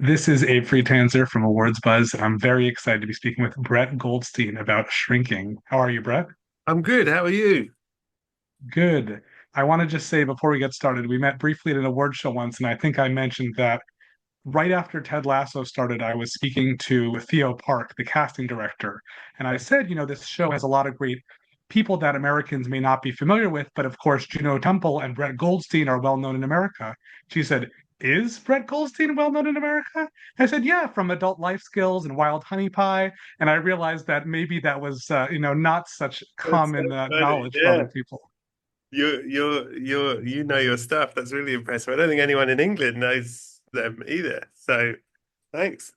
This is Abe Friedtanzer from Awards Buzz, and I'm very excited to be speaking with Brett Goldstein about shrinking. How are you, Brett? I'm good. How are you? Good. I want to just say before we get started, we met briefly at an award show once, and I think I mentioned that right after Ted Lasso started, I was speaking to Theo Park, the casting director, and I said, this show has a lot of great people that Americans may not be familiar with, but of course, Juno Temple and Brett Goldstein are well known in America. She said, "Is Brett Goldstein well known in America?" I said, "Yeah, from Adult Life Skills and Wild Honey Pie." And I realized that maybe that was, not such That's so common funny. knowledge for Yeah, other people. you know your stuff. That's really impressive. I don't think anyone in England knows them either. So thanks.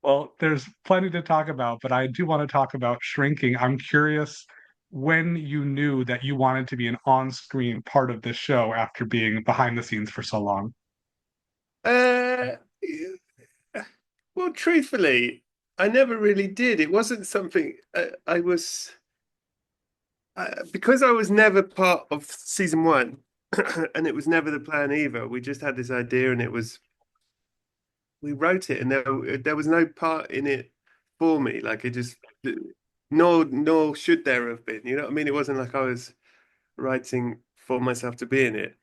Well, there's plenty to talk about, but I do want to talk about shrinking. I'm curious when you knew that you wanted to be an on-screen part of this show after being behind the scenes for so long. Uh, well, truthfully, I never really did. It wasn't something I was because I was never part of season one, and it was never the plan either. We just had this idea, and it was we wrote it, and there was no part in it for me. Like it just nor should there have been. You know what I mean? It wasn't like I was writing for myself to be in it.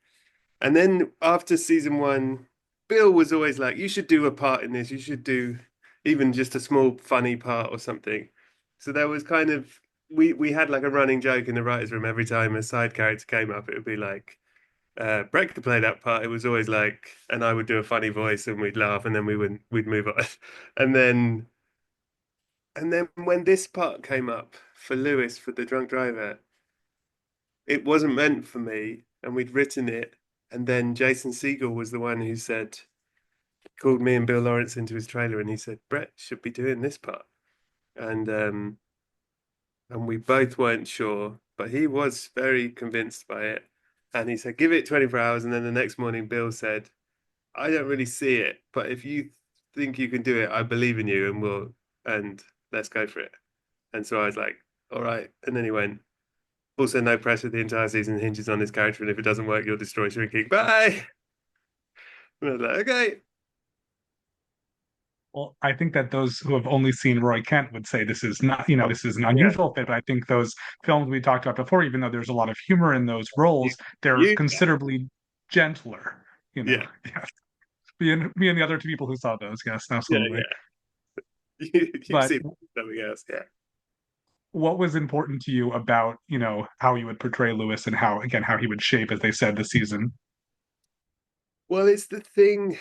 And then after season one, Bill was always like, "You should do a part in this. You should do even just a small funny part or something." So there was kind of we had like a running joke in the writers' room every time a side character came up. It would be like Brett could play that part. It was always like, and I would do a funny voice, and we'd laugh, and then we'd move on, and then when this part came up for Lewis for the drunk driver, it wasn't meant for me, and we'd written it, and then Jason Segel was the one who said called me and Bill Lawrence into his trailer, and he said Brett should be doing this part, and we both weren't sure, but he was very convinced by it, and he said give it 24 hours, and then the next morning Bill said I don't really see it, but if you think you can do it, I believe in you, and let's go for it. And so I was like, all right. And then he went, also no pressure. The entire season hinges on this character, and if it doesn't work, you'll destroy Shrinking. Bye. And I was like, okay. Well, I think that those who have only seen Roy Kent would say this is not, this is an Yeah, unusual fit, but I think those films we talked about before, even though there's a lot of humor in those you, roles, they're you, considerably gentler, you know. yeah, Yes. Me and the other two people who saw those, yes, yeah, absolutely. yeah. You've But seen something else, yeah. what was important to you about, how you would portray Lewis and how, again, how he would shape, as they said, the season? Well, it's the thing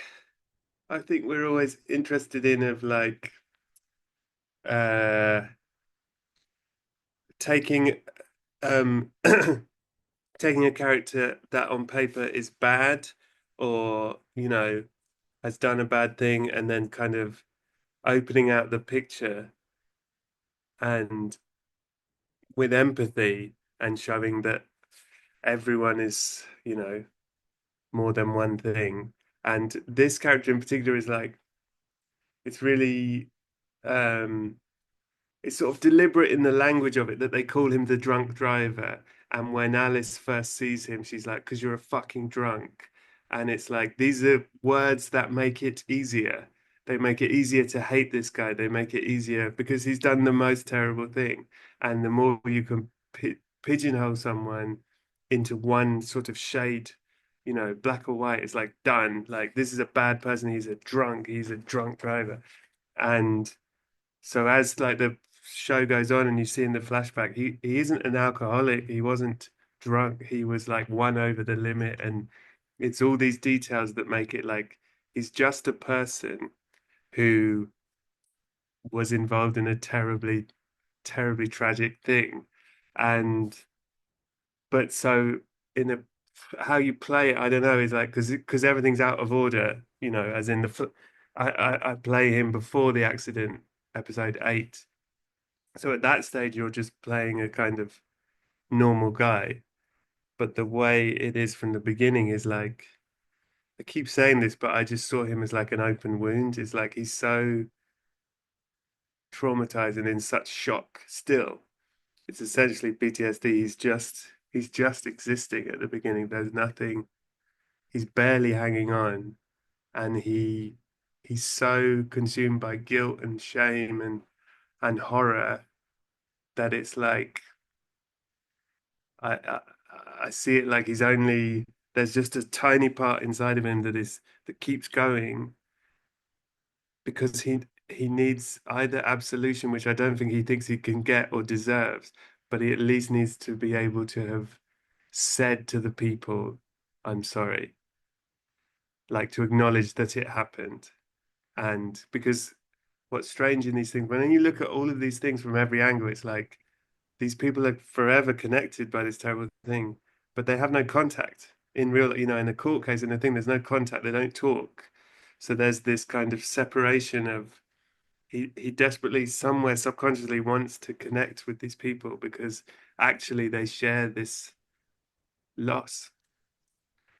I think we're always interested in of like uh taking um taking a character that on paper is bad or has done a bad thing and then kind of opening out the picture and with empathy and showing that everyone is more than one thing, and this character in particular is like it's really um it's sort of deliberate in the language of it that they call him the drunk driver. And when Alice first sees him, she's like, because you're a fucking drunk. And it's like, these are words that make it easier. They make it easier to hate this guy. They make it easier because he's done the most terrible thing. And the more you can pigeonhole someone into one sort of shade, black or white, it's like done. Like, this is a bad person. He's a drunk driver. And so as like the show goes on and you see in the flashback, he isn't an alcoholic. He wasn't drunk. He was like one over the limit, and it's all these details that make it like he's just a person who was involved in a terribly, terribly tragic thing, and but so in a how you play it, I don't know, is like because everything's out of order, as in I play him before the accident, episode 8. So at that stage, you're just playing a kind of normal guy. But the way it is from the beginning is like, I keep saying this, but I just saw him as like an open wound. It's like he's so traumatized and in such shock still. It's essentially PTSD. He's just existing at the beginning. There's nothing, he's barely hanging on. And he's so consumed by guilt and shame and horror that it's like I, I I see it like he's only there's just a tiny part inside of him that keeps going because he needs either absolution, which I don't think he thinks he can get or deserves, but he at least needs to be able to have said to the people, "I'm sorry," like to acknowledge that it happened. And because what's strange in these things, when you look at all of these things from every angle, it's like these people are forever connected by this terrible thing, but they have no contact in real, in a court case, in a thing, there's no contact, they don't talk. So there's this kind of separation of he desperately somewhere subconsciously wants to connect with these people because actually they share this loss.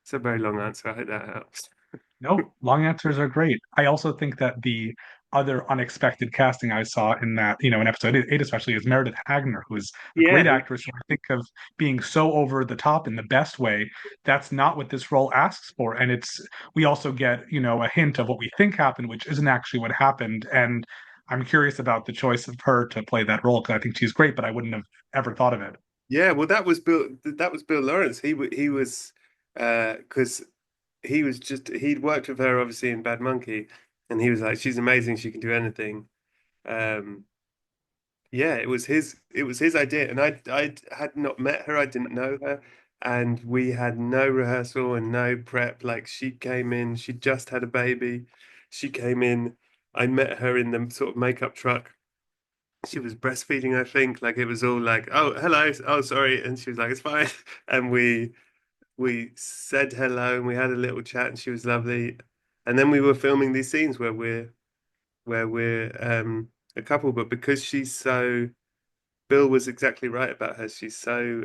It's a very long answer. I hope that helps. No, long answers are great. I also think that the other unexpected casting I saw in that, in episode eight especially, is Meredith Hagner, who is a great Yeah, actress who I think of being so over the top in the best way. That's not what this role asks for. And we also get, a hint of what we think happened, which isn't actually what happened. And I'm curious about the choice of her to play that role because I think she's great, but I wouldn't have ever thought of it. yeah. Well, that was Bill. That was Bill Lawrence. He was because he was just he'd worked with her obviously in Bad Monkey, and he was like, she's amazing. She can do anything. Um, yeah, it was his idea, and I had not met her. I didn't know her, and we had no rehearsal and no prep. Like she came in, she just had a baby. She came in. I met her in the sort of makeup truck. She was breastfeeding, I think. Like it was all like, oh, hello, oh, sorry, and she was like, it's fine, and we said hello and we had a little chat, and she was lovely. And then we were filming these scenes where we're a couple, but because she's so Bill was exactly right about her. She's so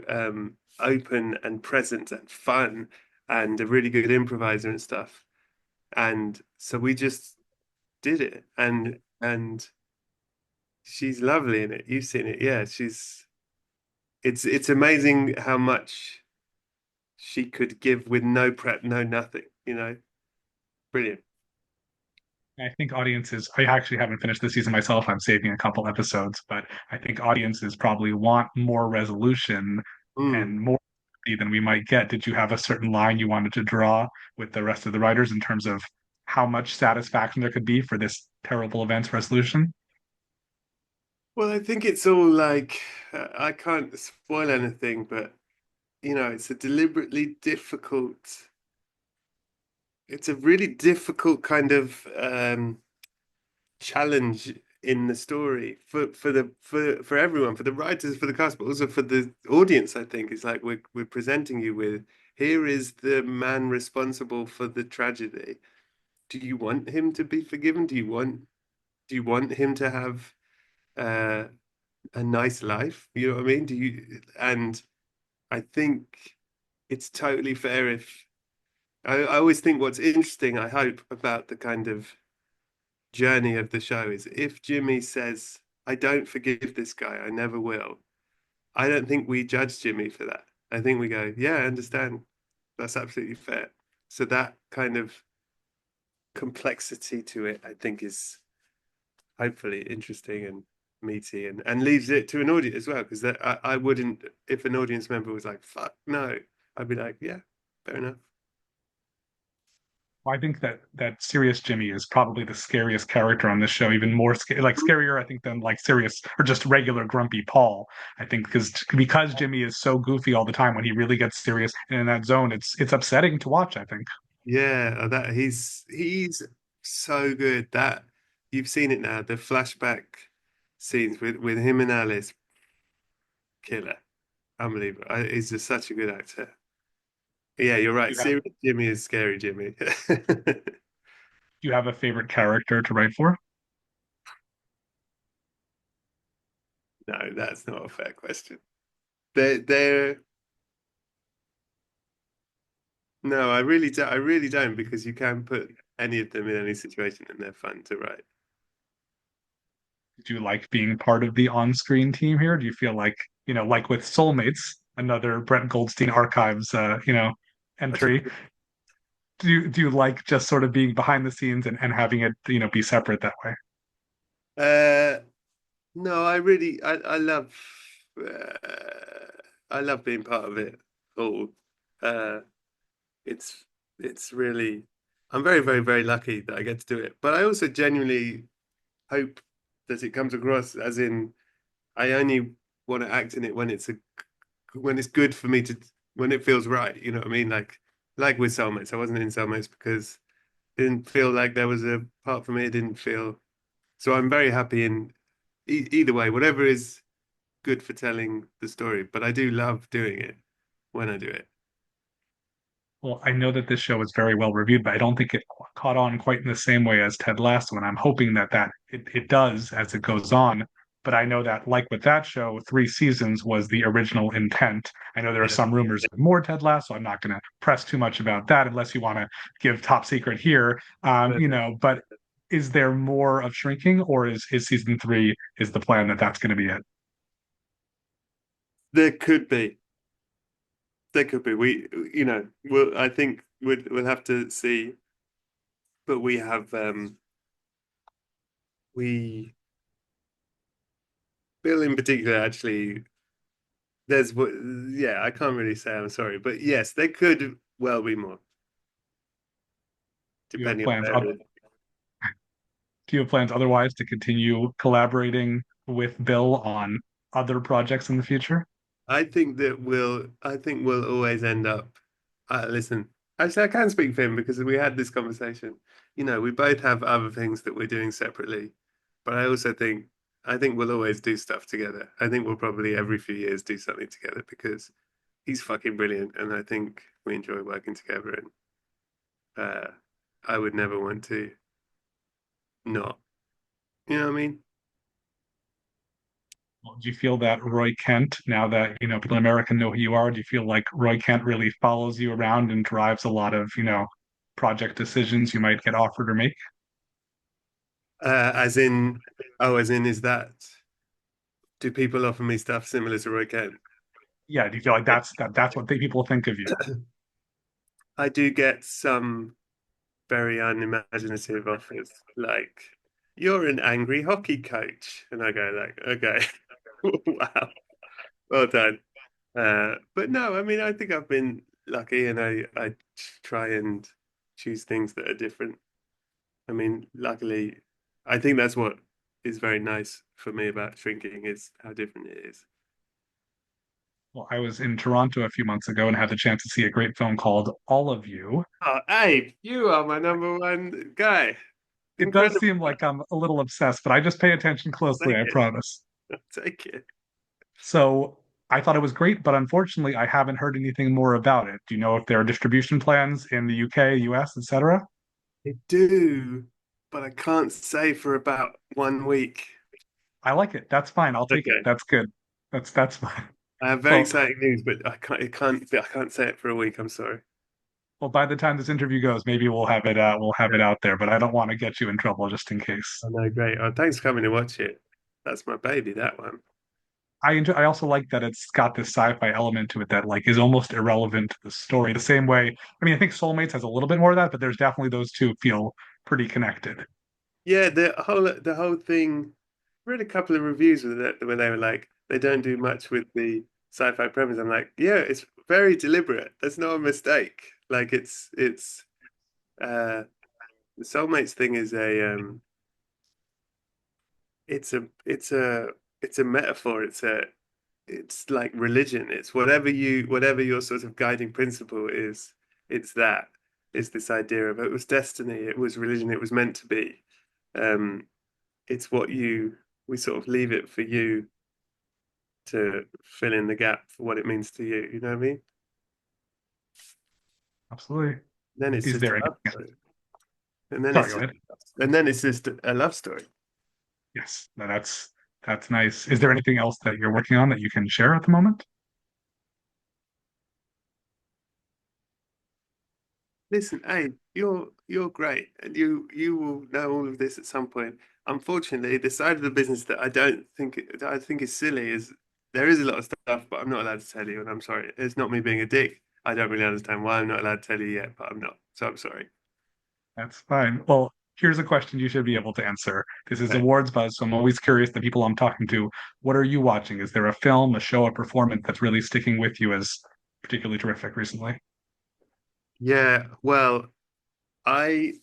open and present and fun and a really good improviser and stuff. And so we just did it. And she's lovely in it. You've seen it. Yeah, it's amazing how much she could give with no prep, no nothing. Brilliant. I think audiences, I actually haven't finished the season myself. I'm saving a couple episodes, but I think audiences probably want more resolution Mm. and more than we might get. Did you have a certain line you wanted to draw with the rest of the writers in terms of how much satisfaction there could be for this terrible event's resolution? Well, I think it's all like I can't spoil anything, but it's a deliberately difficult it's a really difficult kind of challenge in the story for everyone, for the writers, for the cast, but also for the audience. I think it's like we're presenting you with here is the man responsible for the tragedy. Do you want him to be forgiven? Do you want him to have uh, a nice life? You know what I mean? Do you? And I think it's totally fair if I always think what's interesting, I hope, about the kind of journey of the show is if Jimmy says, I don't forgive this guy, I never will, I don't think we judge Jimmy for that. I think we go, yeah, I understand. That's absolutely fair. So that kind of complexity to it, I think, is hopefully interesting and meaty and leaves it to an audience as well. Because I wouldn't, if an audience member was like, fuck, no, I'd be like, yeah, fair enough. Well, I think that Serious Jimmy is probably the scariest character on this show, even more like scarier, I think, than like serious or just regular grumpy Paul. I think because Jimmy is so goofy all the time, when he really gets serious and in that zone, it's upsetting to watch, I think. Yeah, that he's so good that you've seen it now. The flashback scenes with him and Alice, killer, unbelievable. He's just such a good actor. Yeah, you're right. You have Serious Jimmy is scary Jimmy. you have a favorite character to write for? No, that's not a fair question. They're no, I really don't. I really don't because you can put any of them in any situation and they're fun to write. Do you like being part of the on-screen team here? Do you feel like, like with Soulmates, another Brett Goldstein archives, Such a entry? do you like just sort of being behind the scenes and having it, be separate that way? Uh, no, I love being part of it all. Uh, it's it's really, I'm very, very, very lucky that I get to do it. But I also genuinely hope that it comes across as in I only want to act in it when it's good for me to when it feels right. You know what I mean? Like with Soulmates, I wasn't in Soulmates because it didn't feel like there was a part for me. It didn't feel so. I'm very happy in either way, whatever is good for telling the story. But I do love doing it when I do it. Well, I know that this show is very well reviewed, but I don't think it caught on quite in the same way as Ted Lasso, and I'm hoping that it does as it goes on. But I know that, like with that show, 3 seasons was the original intent. I know there are Yeah. some rumors of more Ted Lasso. I'm not going to press too much about that unless you want to give top secret here. But But is there more of Shrinking, or is season 3 is the plan that that's going to be it? there could be. There could be. I think we'll have to see. But we Bill in particular actually. Yeah, I can't really say. I'm sorry, but yes, there could well be more, Do you have depending on plans? where it is. Do you have plans otherwise to continue collaborating with Bill on other projects in the future? I think we'll always end up. Listen, actually, I can speak for him because we had this conversation. We both have other things that we're doing separately, but I think we'll always do stuff together. I think we'll probably every few years do something together because he's fucking brilliant, and I think we enjoy working together. And uh, I would never want to not. You know what I mean? Do you feel that Roy Kent, now that people in America know who you are, do you feel like Roy Kent really follows you around and drives a lot of project decisions you might get offered or make? As in, as in, is that do people offer me stuff similar to Roy Kent? Yeah, do you feel like that's what people think of you? I do get some very unimaginative offers, like you're an angry hockey coach, and I go like, okay, wow, well done. But no, I mean, I think I've been lucky, and I try and choose things that are different. I mean, luckily, I think that's what is very nice for me about shrinking is how different it is. Well, I was in Toronto a few months ago and had the chance to see a great film called All of You. Oh, Abe, you are my number one guy. It does Incredible. seem like I'm a little obsessed, but I just pay attention closely, Take I it. promise. Take it. So I thought it was great, but unfortunately, I haven't heard anything more about it. Do you know if there are distribution plans in the UK, US, etc.? I do, but I can't say for about 1 week. I like it. That's fine. I'll take it. Okay. That's good. That's fine. I have very Well, exciting news, but I can't say it for a week. I'm sorry. well, by the time this interview goes, maybe we'll have it Yeah. out there, but I don't want to get you in trouble just in case. I know, great. Oh, thanks for coming to watch it. That's my baby, that one. I also like that it's got this sci-fi element to it that like is almost irrelevant to the story. The same way, I mean, I think Soulmates has a little bit more of that, but there's definitely those two feel pretty connected. Yeah, the whole thing. I read a couple of reviews with it where they were like, they don't do much with the sci-fi premise. I'm like, yeah, it's very deliberate. There's no mistake. Like uh the soulmates thing is it's a metaphor. It's like religion. It's whatever your sort of guiding principle is, it's that. It's this idea of it was destiny, it was religion, it was meant to be. Um, it's what you we sort of leave it for you to fill in the gap for what it means to you. You know what I mean? Absolutely. Then it's Is just there a anything? love story. And then Sorry, it's go just ahead. and then it's just a love story. Yes, no, that's nice. Is there anything else that you're working on that you can share at the moment? Listen, hey, you're great, and you will know all of this at some point. Unfortunately, the side of the business that I think is silly is there is a lot of stuff, but I'm not allowed to tell you, and I'm sorry. It's not me being a dick. I don't really understand why I'm not allowed to tell you yet, but I'm not. So I'm sorry. That's fine. Well, here's a question you should be able to answer. This is Okay. awards buzz, so I'm always curious the people I'm talking to. What are you watching? Is there a film, a show, a performance that's really sticking with you as particularly terrific recently? Yeah, well, I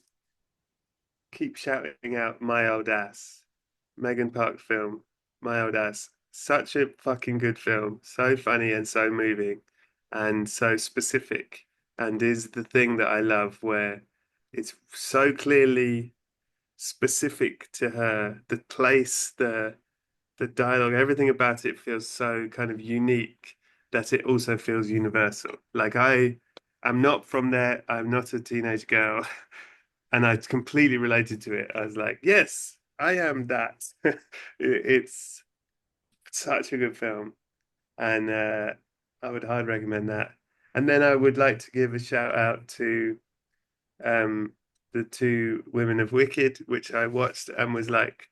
keep shouting out My Old Ass, Megan Park film, My Old Ass. Such a fucking good film, so funny and so moving and so specific, and is the thing that I love where it's so clearly specific to her, the place, the dialogue, everything about it feels so kind of unique that it also feels universal. Like I am not from there, I'm not a teenage girl, and I completely related to it. I was like, yes, I am that. It's such a good film, and I would highly recommend that. And then I would like to give a shout out to um, the two women of Wicked, which I watched and was like,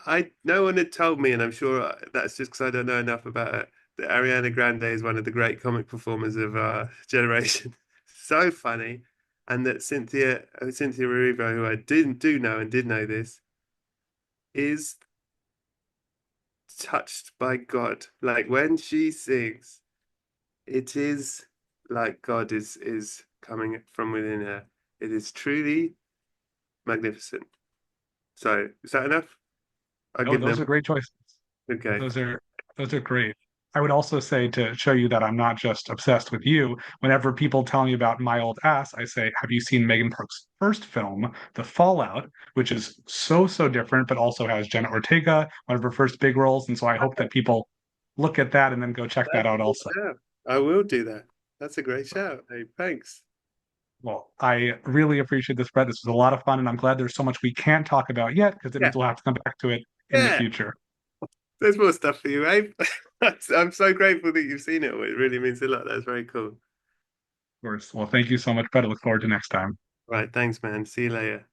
I no one had told me, and I'm sure that's just because I don't know enough about it, that Ariana Grande is one of the great comic performers of our generation. So funny, and that Cynthia Erivo, who I didn't do know and did know this, is touched by God. Like when she sings, it is like God is coming from within her. It is truly magnificent. So is that enough? I'll Oh, give those them. are great choices. Okay. Those are those are great. I would also say to show you that I'm not just obsessed with you, whenever people tell me about My Old Ass, I say, have you seen Megan Park's first film, The Fallout, which is so different, but also has Jenna Ortega, one of her first big roles. And so I hope that people look at that and then go check that That's a out good also. shout. I will do that. That's a great shout. Hey, thanks. Well, I really appreciate this, Brett. This was a lot of fun, and I'm glad there's so much we can't talk about yet because it Yeah, means we'll have to come back to it in the yeah. future. There's more stuff for you, Abe. I'm so grateful that you've seen it. It really means a lot. That's very cool. Of course. Well, thank you so much, Brett. I look forward to next time. Right, thanks, man. See you later.